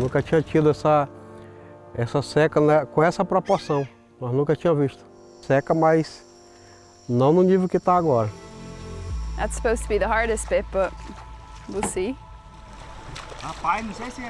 Nunca tinha tido essa seca, né, com essa proporção. Nós nunca tínhamos visto. Seca, mas não no nível que está agora. That's supposed to be the hardest bit, but we'll see. Rapaz, não sei se